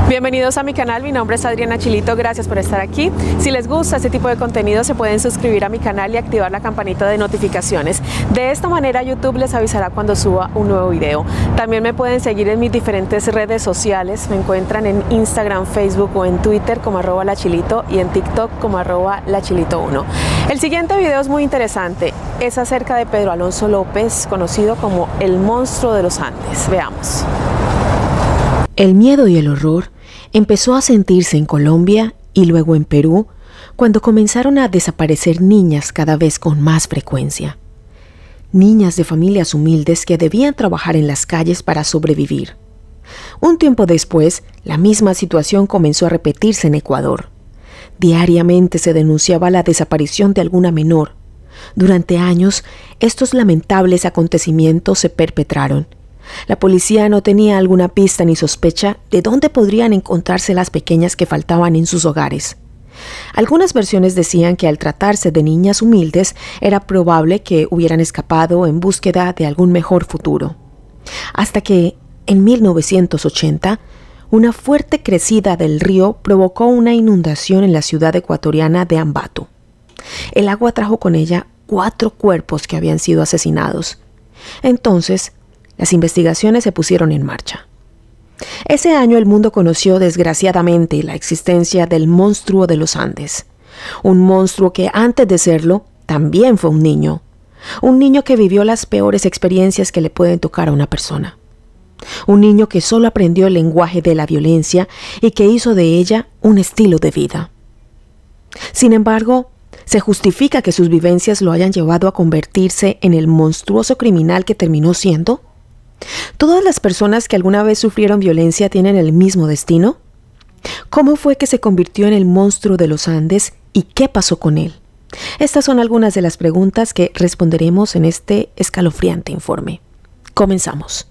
Bienvenidos a mi canal, mi nombre es Adriana Chilito, gracias por estar aquí. Si les gusta este tipo de contenido se pueden suscribir a mi canal y activar la campanita de notificaciones. De esta manera YouTube les avisará cuando suba un nuevo video. También me pueden seguir en mis diferentes redes sociales, me encuentran en Instagram, Facebook o en Twitter como @lachilito y en TikTok como @lachilito1. El siguiente video es muy interesante, es acerca de Pedro Alonso López, conocido como el monstruo de los Andes. Veamos. El miedo y el horror empezó a sentirse en Colombia y luego en Perú cuando comenzaron a desaparecer niñas cada vez con más frecuencia. Niñas de familias humildes que debían trabajar en las calles para sobrevivir. Un tiempo después, la misma situación comenzó a repetirse en Ecuador. Diariamente se denunciaba la desaparición de alguna menor. Durante años, estos lamentables acontecimientos se perpetraron. La policía no tenía alguna pista ni sospecha de dónde podrían encontrarse las pequeñas que faltaban en sus hogares. Algunas versiones decían que al tratarse de niñas humildes era probable que hubieran escapado en búsqueda de algún mejor futuro. Hasta que, en 1980, una fuerte crecida del río provocó una inundación en la ciudad ecuatoriana de Ambato. El agua trajo con ella 4 cuerpos que habían sido asesinados. Entonces, las investigaciones se pusieron en marcha. Ese año el mundo conoció desgraciadamente la existencia del monstruo de los Andes. Un monstruo que antes de serlo también fue un niño. Un niño que vivió las peores experiencias que le pueden tocar a una persona. Un niño que solo aprendió el lenguaje de la violencia y que hizo de ella un estilo de vida. Sin embargo, ¿se justifica que sus vivencias lo hayan llevado a convertirse en el monstruoso criminal que terminó siendo? ¿Todas las personas que alguna vez sufrieron violencia tienen el mismo destino? ¿Cómo fue que se convirtió en el monstruo de los Andes y qué pasó con él? Estas son algunas de las preguntas que responderemos en este escalofriante informe. Comenzamos.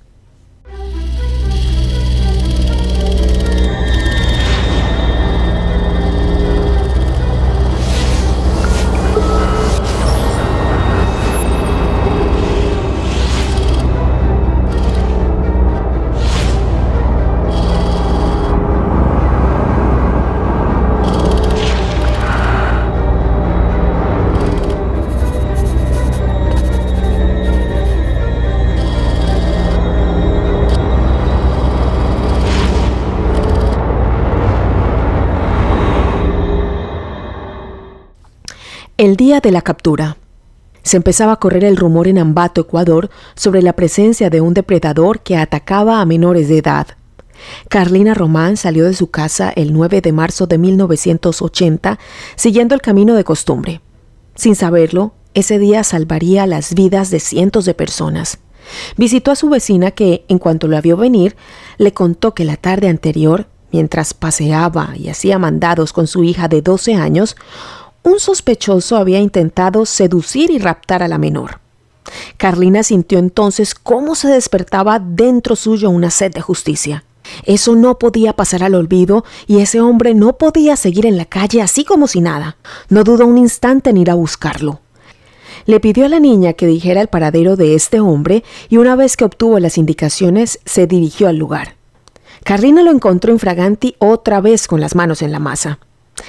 El día de la captura. Se empezaba a correr el rumor en Ambato, Ecuador, sobre la presencia de un depredador que atacaba a menores de edad. Carlina Román salió de su casa el 9 de marzo de 1980, siguiendo el camino de costumbre. Sin saberlo, ese día salvaría las vidas de cientos de personas. Visitó a su vecina que, en cuanto la vio venir, le contó que la tarde anterior, mientras paseaba y hacía mandados con su hija de 12 años, un sospechoso había intentado seducir y raptar a la menor. Carlina sintió entonces cómo se despertaba dentro suyo una sed de justicia. Eso no podía pasar al olvido y ese hombre no podía seguir en la calle así como si nada. No dudó un instante en ir a buscarlo. Le pidió a la niña que dijera el paradero de este hombre y una vez que obtuvo las indicaciones se dirigió al lugar. Carlina lo encontró infraganti otra vez con las manos en la masa.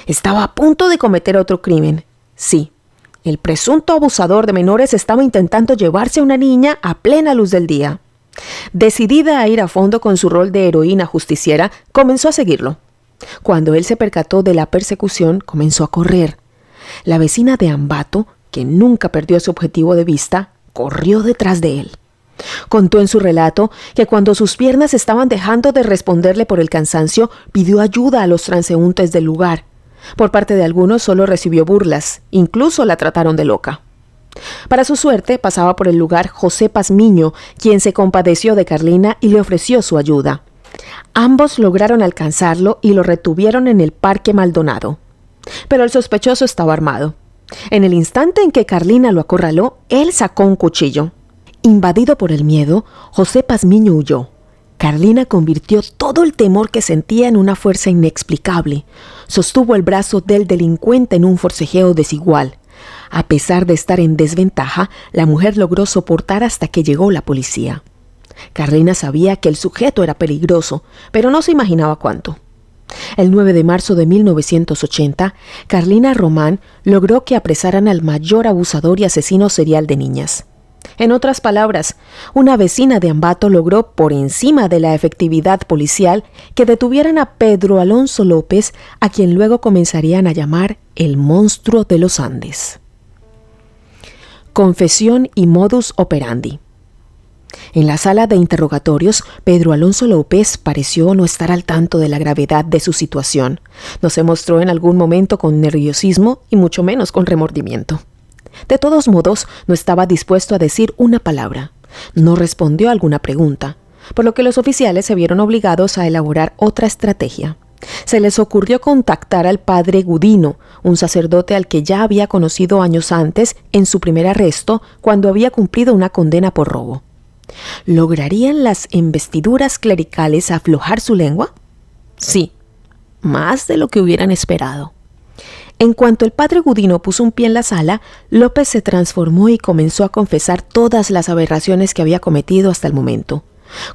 Estaba a punto de cometer otro crimen. Sí, el presunto abusador de menores estaba intentando llevarse a una niña a plena luz del día. Decidida a ir a fondo con su rol de heroína justiciera, comenzó a seguirlo. Cuando él se percató de la persecución, comenzó a correr. La vecina de Ambato, que nunca perdió su objetivo de vista, corrió detrás de él. Contó en su relato que cuando sus piernas estaban dejando de responderle por el cansancio, pidió ayuda a los transeúntes del lugar. Por parte de algunos solo recibió burlas, incluso la trataron de loca. Para su suerte, pasaba por el lugar José Pazmiño, quien se compadeció de Carlina y le ofreció su ayuda. Ambos lograron alcanzarlo y lo retuvieron en el Parque Maldonado. Pero el sospechoso estaba armado. En el instante en que Carlina lo acorraló, él sacó un cuchillo. Invadido por el miedo, José Pazmiño huyó. Carlina convirtió todo el temor que sentía en una fuerza inexplicable. Sostuvo el brazo del delincuente en un forcejeo desigual. A pesar de estar en desventaja, la mujer logró soportar hasta que llegó la policía. Carlina sabía que el sujeto era peligroso, pero no se imaginaba cuánto. El 9 de marzo de 1980, Carlina Román logró que apresaran al mayor abusador y asesino serial de niñas. En otras palabras, una vecina de Ambato logró, por encima de la efectividad policial, que detuvieran a Pedro Alonso López, a quien luego comenzarían a llamar el monstruo de los Andes. Confesión y modus operandi. En la sala de interrogatorios, Pedro Alonso López pareció no estar al tanto de la gravedad de su situación. No se mostró en algún momento con nerviosismo y mucho menos con remordimiento. De todos modos, no estaba dispuesto a decir una palabra. No respondió a alguna pregunta, por lo que los oficiales se vieron obligados a elaborar otra estrategia. Se les ocurrió contactar al padre Gudino, un sacerdote al que ya había conocido años antes en su primer arresto cuando había cumplido una condena por robo. ¿Lograrían las investiduras clericales aflojar su lengua? Sí, más de lo que hubieran esperado. En cuanto el padre Gudino puso un pie en la sala, López se transformó y comenzó a confesar todas las aberraciones que había cometido hasta el momento.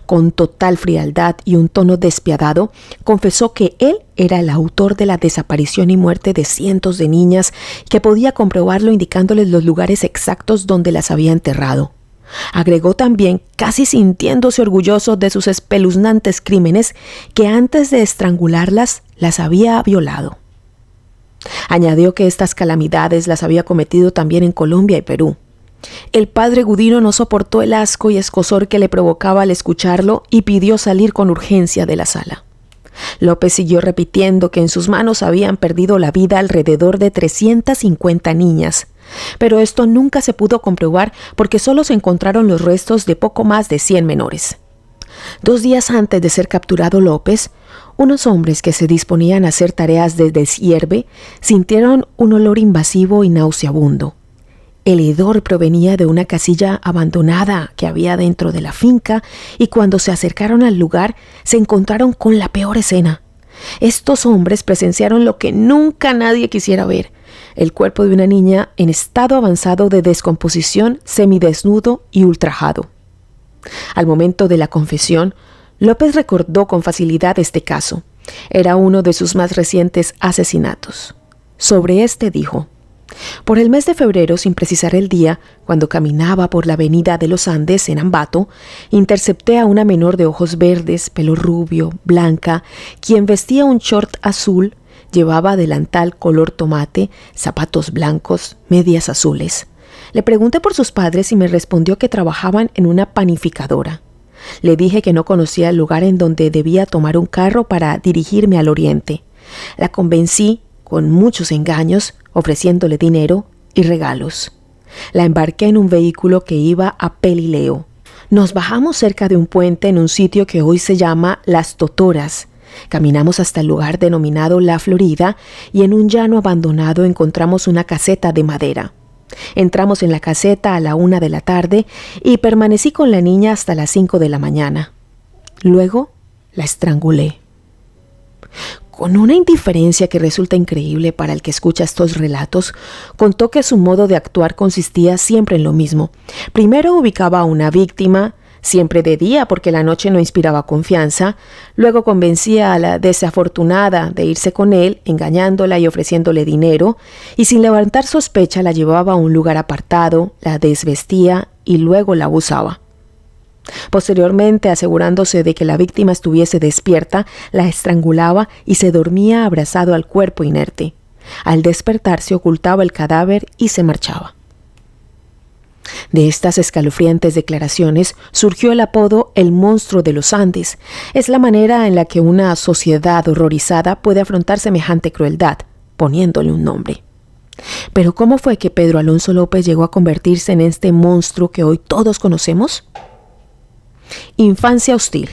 Con total frialdad y un tono despiadado, confesó que él era el autor de la desaparición y muerte de cientos de niñas, que podía comprobarlo indicándoles los lugares exactos donde las había enterrado. Agregó también, casi sintiéndose orgulloso de sus espeluznantes crímenes, que antes de estrangularlas, las había violado. Añadió que estas calamidades las había cometido también en Colombia y Perú. El padre Gudino no soportó el asco y escozor que le provocaba al escucharlo y pidió salir con urgencia de la sala. López siguió repitiendo que en sus manos habían perdido la vida alrededor de 350 niñas, pero esto nunca se pudo comprobar porque solo se encontraron los restos de poco más de 100 menores. 2 días antes de ser capturado López, unos hombres que se disponían a hacer tareas de deshierve sintieron un olor invasivo y nauseabundo. El hedor provenía de una casilla abandonada que había dentro de la finca y cuando se acercaron al lugar se encontraron con la peor escena. Estos hombres presenciaron lo que nunca nadie quisiera ver: el cuerpo de una niña en estado avanzado de descomposición, semidesnudo y ultrajado. Al momento de la confesión, López recordó con facilidad este caso. Era uno de sus más recientes asesinatos. Sobre este dijo: por el mes de febrero, sin precisar el día, cuando caminaba por la avenida de los Andes en Ambato, intercepté a una menor de ojos verdes, pelo rubio, blanca, quien vestía un short azul, llevaba delantal color tomate, zapatos blancos, medias azules. Le pregunté por sus padres y me respondió que trabajaban en una panificadora. Le dije que no conocía el lugar en donde debía tomar un carro para dirigirme al oriente. La convencí, con muchos engaños, ofreciéndole dinero y regalos. La embarqué en un vehículo que iba a Pelileo. Nos bajamos cerca de un puente en un sitio que hoy se llama Las Totoras. Caminamos hasta el lugar denominado La Florida y en un llano abandonado encontramos una caseta de madera. Entramos en la caseta a la 1 de la tarde y permanecí con la niña hasta las 5 de la mañana. Luego la estrangulé. Con una indiferencia que resulta increíble para el que escucha estos relatos, contó que su modo de actuar consistía siempre en lo mismo. Primero ubicaba a una víctima, siempre de día porque la noche no inspiraba confianza. Luego convencía a la desafortunada de irse con él, engañándola y ofreciéndole dinero, y sin levantar sospecha la llevaba a un lugar apartado, la desvestía y luego la abusaba. Posteriormente, asegurándose de que la víctima estuviese despierta, la estrangulaba y se dormía abrazado al cuerpo inerte. Al despertarse ocultaba el cadáver y se marchaba. De estas escalofriantes declaraciones surgió el apodo El Monstruo de los Andes. Es la manera en la que una sociedad horrorizada puede afrontar semejante crueldad, poniéndole un nombre. Pero ¿cómo fue que Pedro Alonso López llegó a convertirse en este monstruo que hoy todos conocemos? Infancia hostil.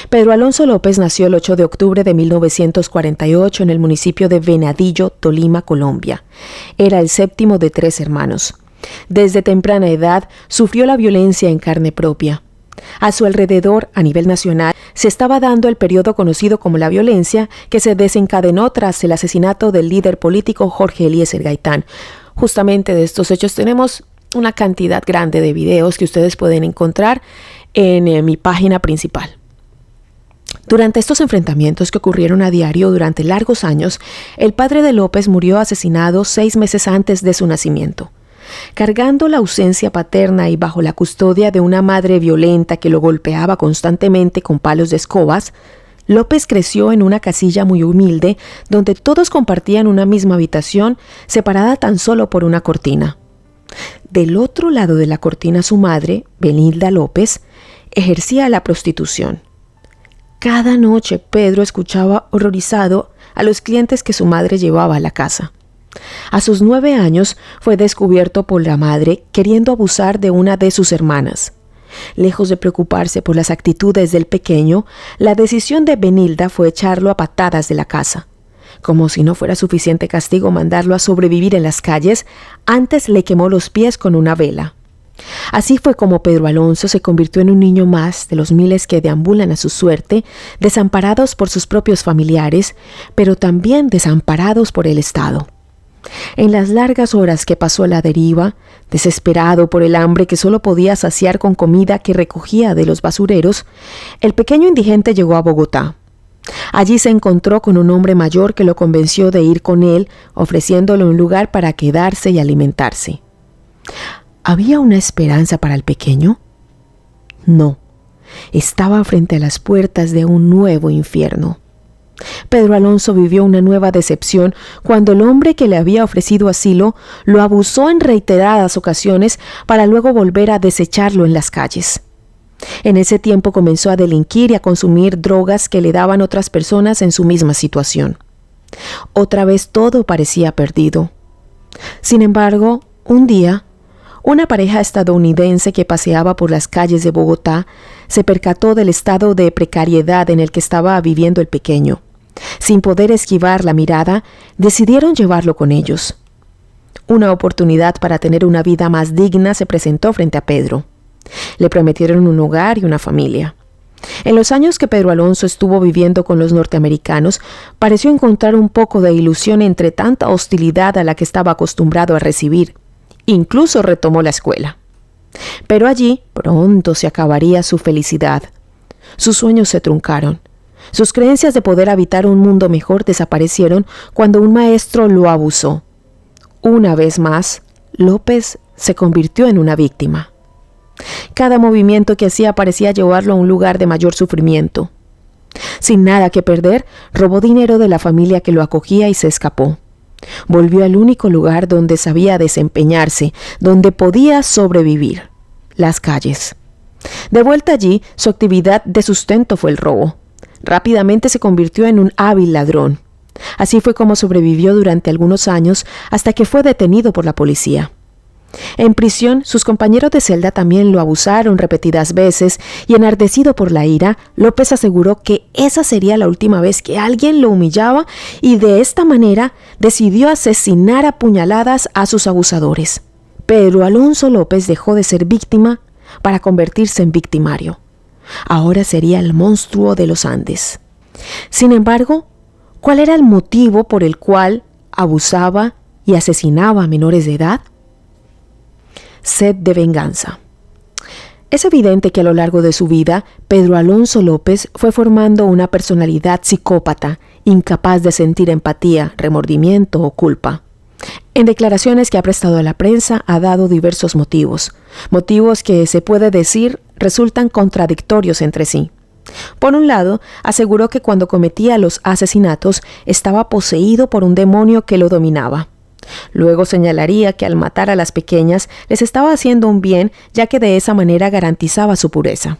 Pedro Alonso López nació el 8 de octubre de 1948 en el municipio de Venadillo, Tolima, Colombia. Era el séptimo de 3 hermanos. Desde temprana edad sufrió la violencia en carne propia. A su alrededor, a nivel nacional, se estaba dando el periodo conocido como la violencia, que se desencadenó tras el asesinato del líder político Jorge Eliezer Gaitán. Justamente de estos hechos tenemos una cantidad grande de videos que ustedes pueden encontrar en mi página principal. Durante estos enfrentamientos que ocurrieron a diario durante largos años, el padre de López murió asesinado 6 meses antes de su nacimiento. Cargando la ausencia paterna y bajo la custodia de una madre violenta que lo golpeaba constantemente con palos de escobas, López creció en una casilla muy humilde donde todos compartían una misma habitación separada tan solo por una cortina. Del otro lado de la cortina su madre, Benilda López, ejercía la prostitución. Cada noche Pedro escuchaba horrorizado a los clientes que su madre llevaba a la casa. A sus 9 años fue descubierto por la madre queriendo abusar de una de sus hermanas. Lejos de preocuparse por las actitudes del pequeño, la decisión de Benilda fue echarlo a patadas de la casa. Como si no fuera suficiente castigo mandarlo a sobrevivir en las calles, antes le quemó los pies con una vela. Así fue como Pedro Alonso se convirtió en un niño más de los miles que deambulan a su suerte, desamparados por sus propios familiares, pero también desamparados por el Estado. En las largas horas que pasó a la deriva, desesperado por el hambre que solo podía saciar con comida que recogía de los basureros, el pequeño indigente llegó a Bogotá. Allí se encontró con un hombre mayor que lo convenció de ir con él, ofreciéndole un lugar para quedarse y alimentarse. ¿Había una esperanza para el pequeño? No, estaba frente a las puertas de un nuevo infierno. Pedro Alonso vivió una nueva decepción cuando el hombre que le había ofrecido asilo lo abusó en reiteradas ocasiones para luego volver a desecharlo en las calles. En ese tiempo comenzó a delinquir y a consumir drogas que le daban otras personas en su misma situación. Otra vez todo parecía perdido. Sin embargo, un día, una pareja estadounidense que paseaba por las calles de Bogotá se percató del estado de precariedad en el que estaba viviendo el pequeño. Sin poder esquivar la mirada, decidieron llevarlo con ellos. Una oportunidad para tener una vida más digna se presentó frente a Pedro. Le prometieron un hogar y una familia. En los años que Pedro Alonso estuvo viviendo con los norteamericanos, pareció encontrar un poco de ilusión entre tanta hostilidad a la que estaba acostumbrado a recibir. Incluso retomó la escuela. Pero allí pronto se acabaría su felicidad. Sus sueños se truncaron. Sus creencias de poder habitar un mundo mejor desaparecieron cuando un maestro lo abusó. Una vez más, López se convirtió en una víctima. Cada movimiento que hacía parecía llevarlo a un lugar de mayor sufrimiento. Sin nada que perder, robó dinero de la familia que lo acogía y se escapó. Volvió al único lugar donde sabía desempeñarse, donde podía sobrevivir: las calles. De vuelta allí, su actividad de sustento fue el robo. Rápidamente se convirtió en un hábil ladrón. Así fue como sobrevivió durante algunos años hasta que fue detenido por la policía. En prisión, sus compañeros de celda también lo abusaron repetidas veces y, enardecido por la ira, López aseguró que esa sería la última vez que alguien lo humillaba y de esta manera decidió asesinar a puñaladas a sus abusadores. Pedro Alonso López dejó de ser víctima para convertirse en victimario. Ahora sería el monstruo de los Andes. Sin embargo, ¿cuál era el motivo por el cual abusaba y asesinaba a menores de edad? Sed de venganza. Es evidente que a lo largo de su vida, Pedro Alonso López fue formando una personalidad psicópata, incapaz de sentir empatía, remordimiento o culpa. En declaraciones que ha prestado a la prensa ha dado diversos motivos que se puede decir resultan contradictorios entre sí. Por un lado, aseguró que cuando cometía los asesinatos estaba poseído por un demonio que lo dominaba. Luego señalaría que al matar a las pequeñas les estaba haciendo un bien, ya que de esa manera garantizaba su pureza.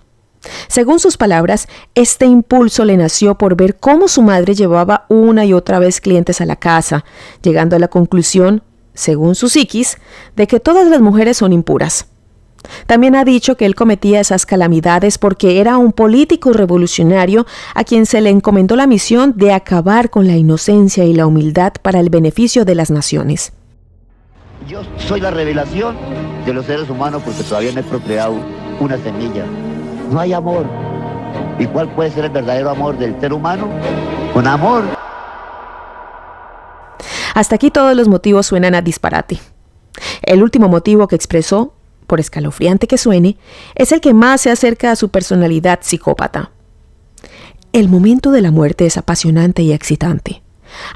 Según sus palabras, este impulso le nació por ver cómo su madre llevaba una y otra vez clientes a la casa, llegando a la conclusión, según su psiquis, de que todas las mujeres son impuras. También ha dicho que él cometía esas calamidades porque era un político revolucionario a quien se le encomendó la misión de acabar con la inocencia y la humildad para el beneficio de las naciones. Yo soy la revelación de los seres humanos porque todavía no he procreado una semilla. No hay amor. ¿Y cuál puede ser el verdadero amor del ser humano? Con amor. Hasta aquí todos los motivos suenan a disparate. El último motivo que expresó, por escalofriante que suene, es el que más se acerca a su personalidad psicópata. El momento de la muerte es apasionante y excitante.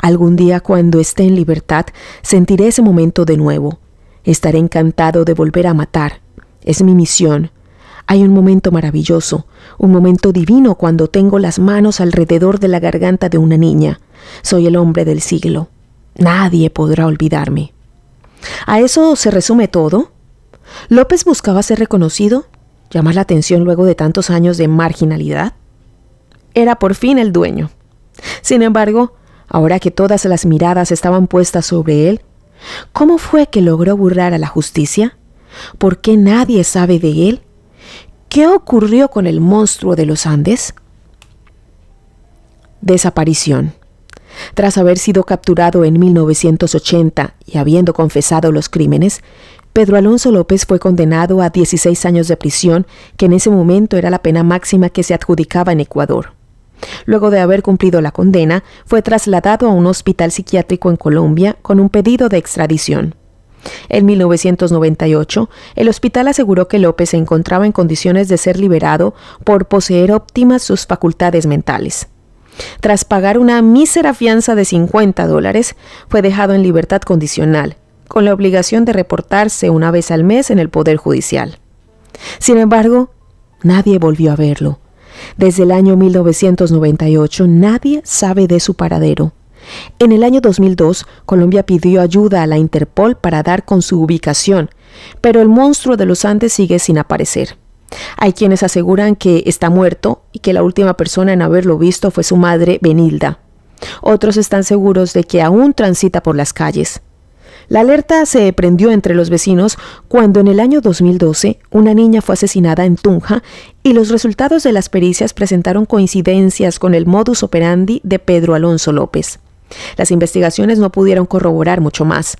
Algún día, cuando esté en libertad, sentiré ese momento de nuevo. Estaré encantado de volver a matar. Es mi misión. Hay un momento maravilloso, un momento divino cuando tengo las manos alrededor de la garganta de una niña. Soy el hombre del siglo. Nadie podrá olvidarme. ¿A eso se resume todo? ¿López buscaba ser reconocido? ¿Llamar la atención luego de tantos años de marginalidad? Era por fin el dueño. Sin embargo, ahora que todas las miradas estaban puestas sobre él, ¿cómo fue que logró burlar a la justicia? ¿Por qué nadie sabe de él? ¿Qué ocurrió con el monstruo de los Andes? Desaparición. Tras haber sido capturado en 1980 y habiendo confesado los crímenes, Pedro Alonso López fue condenado a 16 años de prisión, que en ese momento era la pena máxima que se adjudicaba en Ecuador. Luego de haber cumplido la condena, fue trasladado a un hospital psiquiátrico en Colombia con un pedido de extradición. En 1998, el hospital aseguró que López se encontraba en condiciones de ser liberado por poseer óptimas sus facultades mentales. Tras pagar una mísera fianza de $50, fue dejado en libertad condicional, con la obligación de reportarse una vez al mes en el Poder Judicial. Sin embargo, nadie volvió a verlo. Desde el año 1998, nadie sabe de su paradero. En el año 2002, Colombia pidió ayuda a la Interpol para dar con su ubicación, pero el monstruo de los Andes sigue sin aparecer. Hay quienes aseguran que está muerto y que la última persona en haberlo visto fue su madre, Benilda. Otros están seguros de que aún transita por las calles. La alerta se prendió entre los vecinos cuando en el año 2012 una niña fue asesinada en Tunja y los resultados de las pericias presentaron coincidencias con el modus operandi de Pedro Alonso López. Las investigaciones no pudieron corroborar mucho más.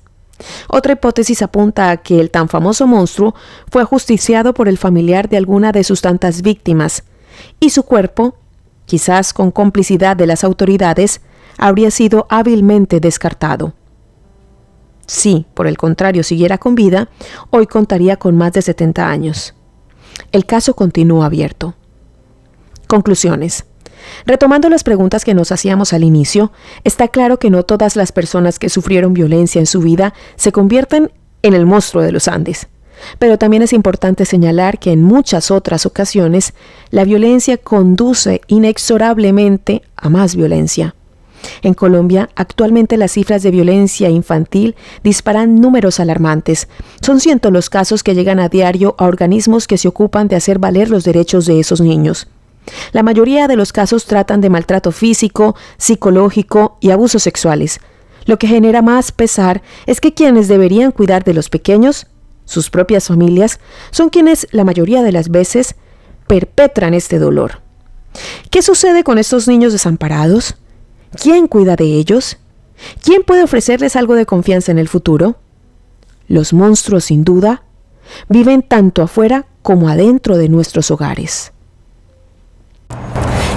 Otra hipótesis apunta a que el tan famoso monstruo fue ajusticiado por el familiar de alguna de sus tantas víctimas, y su cuerpo, quizás con complicidad de las autoridades, habría sido hábilmente descartado. Si, por el contrario, siguiera con vida, hoy contaría con más de 70 años. El caso continúa abierto. Conclusiones. Retomando las preguntas que nos hacíamos al inicio, está claro que no todas las personas que sufrieron violencia en su vida se convierten en el monstruo de los Andes. Pero también es importante señalar que en muchas otras ocasiones la violencia conduce inexorablemente a más violencia. En Colombia, actualmente las cifras de violencia infantil disparan números alarmantes. Son cientos los casos que llegan a diario a organismos que se ocupan de hacer valer los derechos de esos niños. La mayoría de los casos tratan de maltrato físico, psicológico y abusos sexuales. Lo que genera más pesar es que quienes deberían cuidar de los pequeños, sus propias familias, son quienes la mayoría de las veces perpetran este dolor. ¿Qué sucede con estos niños desamparados? ¿Quién cuida de ellos? ¿Quién puede ofrecerles algo de confianza en el futuro? Los monstruos, sin duda, viven tanto afuera como adentro de nuestros hogares.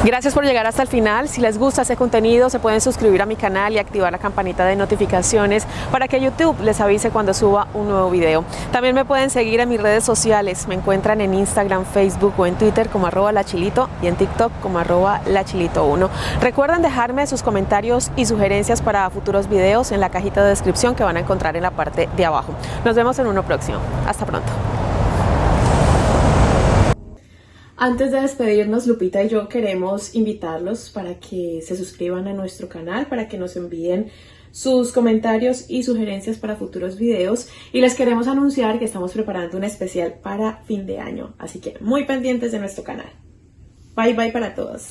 Gracias por llegar hasta el final. Si les gusta este contenido, se pueden suscribir a mi canal y activar la campanita de notificaciones para que YouTube les avise cuando suba un nuevo video. También me pueden seguir en mis redes sociales. Me encuentran en Instagram, Facebook o en Twitter como @lachilito y en TikTok como @lachilito1. Recuerden dejarme sus comentarios y sugerencias para futuros videos en la cajita de descripción que van a encontrar en la parte de abajo. Nos vemos en uno próximo. Hasta pronto. Antes de despedirnos, Lupita y yo queremos invitarlos para que se suscriban a nuestro canal, para que nos envíen sus comentarios y sugerencias para futuros videos. Y les queremos anunciar que estamos preparando un especial para fin de año. Así que muy pendientes de nuestro canal. Bye bye para todos.